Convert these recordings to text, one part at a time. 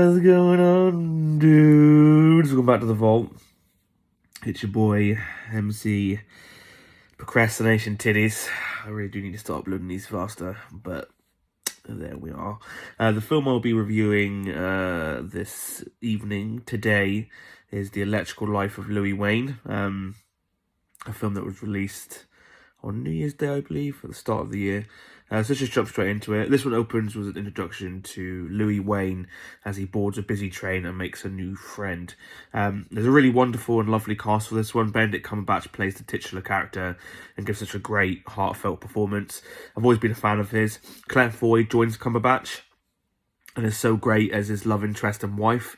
What's going on, dudes? Welcome back to the vault. It's your boy, MC Procrastination Titties. I really do need to start uploading these faster, but there we are. The film I'll be reviewing this evening, today, is The Electrical Life of Louis Wain. A film that was released on New Year's Day, I believe, at the start of the year. So let's just jump straight into it. This one opens with an introduction to Louis Wain as he boards a busy train and makes a new friend. There's a really wonderful and lovely cast for this one. Benedict Cumberbatch plays the titular character and gives such a great, heartfelt performance. I've always been a fan of his. Claire Foy joins Cumberbatch and is so great as his love interest and wife.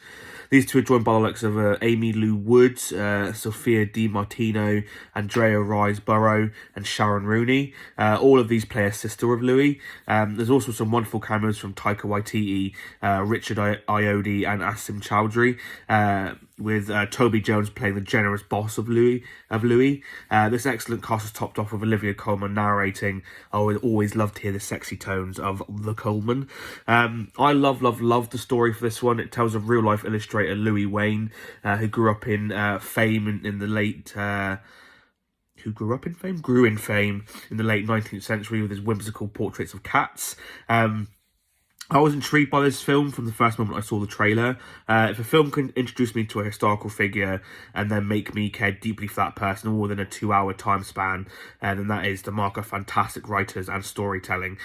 These two are joined by the likes of Amy Lou Woods, Sophia Di Martino, Andrea Riseborough, and Sharon Rooney. All of these play a sister of Louis. There's also some wonderful cameos from Taika Waititi, Richard Ayoade, and Asim Chowdhury, with Toby Jones playing the generous boss of Louis. This excellent cast is topped off with Olivia Colman narrating. I would always love to hear the sexy tones of the Colman. I love the story for this one. It tells of real-life illustrator Louis Wain, who grew in fame in the late 19th century with his whimsical portraits of cats. I was intrigued by this film from the first moment I saw the trailer. If a film can introduce me to a historical figure and then make me care deeply for that person all within a 2-hour time span, then that is the mark of fantastic writers and storytelling.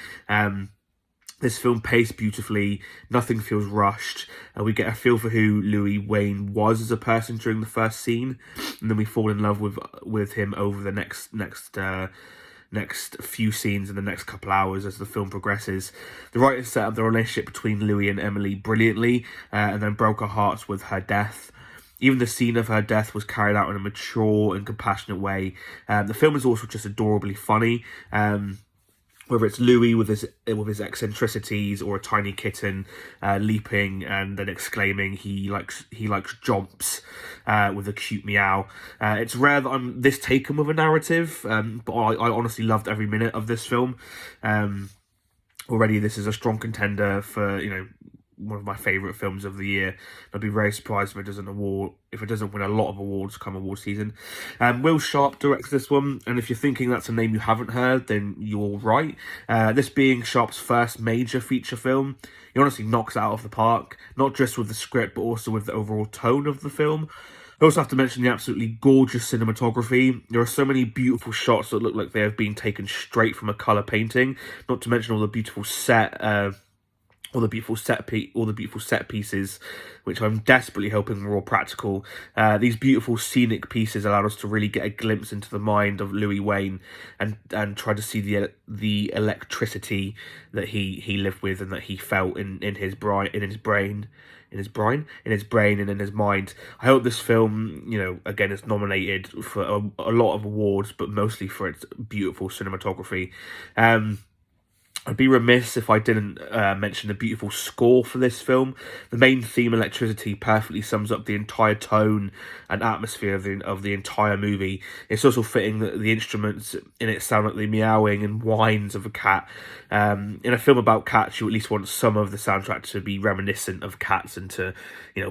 This film paced beautifully, nothing feels rushed, and we get a feel for who Louis Wain was as a person during the first scene, and then we fall in love with him over the next few scenes in the next couple hours as the film progresses. The writers set up the relationship between Louis and Emily brilliantly, and then broke our hearts with her death. Even the scene of her death was carried out in a mature and compassionate way. The film is also just adorably funny. Whether it's Louis with his eccentricities or a tiny kitten leaping and then exclaiming he likes jumps with a cute meow. It's rare that I'm this taken with a narrative, but I honestly loved every minute of this film. Already this is a strong contender for, one of my favourite films of the year. I'd be very surprised if it doesn't win a lot of awards come award season. Will Sharp directs this one, and if you're thinking that's a name you haven't heard, then you're right. This being Sharp's first major feature film, he honestly knocks it out of the park, not just with the script, but also with the overall tone of the film. I also have to mention the absolutely gorgeous cinematography. There are so many beautiful shots that look like they have been taken straight from a colour painting, not to mention all the beautiful set pieces, which I'm desperately hoping were all practical. These beautiful scenic pieces allowed us to really get a glimpse into the mind of Louis Wain and try to see the electricity that he lived with and that he felt in his brain and in his mind. I hope this film, again, is nominated for a lot of awards, but mostly for its beautiful cinematography. I'd be remiss if I didn't mention the beautiful score for this film. The main theme, electricity, perfectly sums up the entire tone and atmosphere of the entire movie. It's also fitting that the instruments in it sound like the meowing and whines of a cat. In a film about cats, you at least want some of the soundtrack to be reminiscent of cats and to,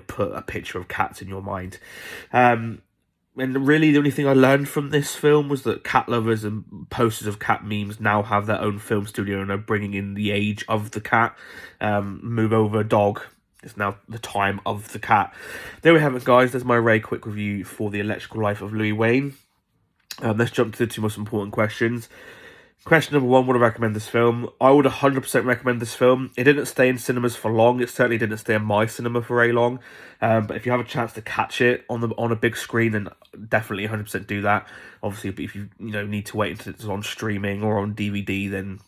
put a picture of cats in your mind. And really, the only thing I learned from this film was that cat lovers and posters of cat memes now have their own film studio and are bringing in the age of the cat. Move over, dog. It's now the time of the cat. There we have it, guys. There's my very quick review for The Electrical Life of Louis Wain. Let's jump to the two most important questions. Question number one, would I recommend this film? I would 100% recommend this film. It didn't stay in cinemas for long. It certainly didn't stay in my cinema for very long. But if you have a chance to catch it on a big screen, then definitely 100% do that. Obviously, if you need to wait until it's on streaming or on DVD, then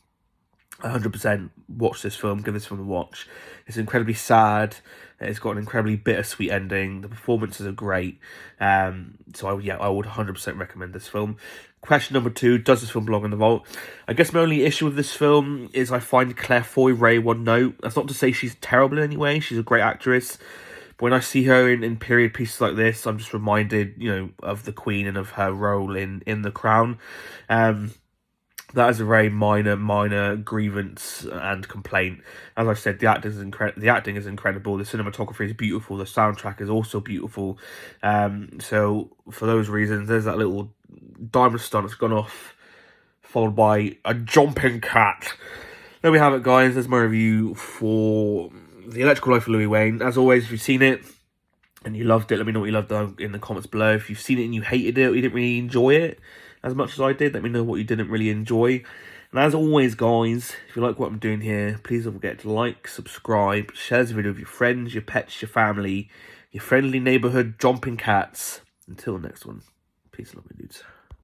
100% watch this film. Give this film a watch. It's incredibly sad. It's got an incredibly bittersweet ending. The performances are great. So I would 100% recommend this film. Question number two, does this film belong in the vault? I guess my only issue with this film is I find Claire Foy Ray one note. That's not to say she's terrible in any way. She's a great actress. But when I see her in period pieces like this, I'm just reminded, of the Queen and of her role in The Crown. That is a very minor grievance and complaint. As I said, the acting is incredible. The cinematography is beautiful. The soundtrack is also beautiful. So for those reasons, there's that little diamond star that's gone off, followed by a jumping cat. There we have it, guys. There's my review for The Electrical Life of Louis Wain. As always, if you've seen it and you loved it, let me know what you loved in the comments below. If you've seen it and you hated it, or you didn't really enjoy it as much as I did, let me know what you didn't really enjoy. And as always, guys, if you like what I'm doing here, please don't forget to like, subscribe, share this video with your friends, your pets, your family, your friendly neighborhood jumping cats. Until next one, peace and love, my dudes.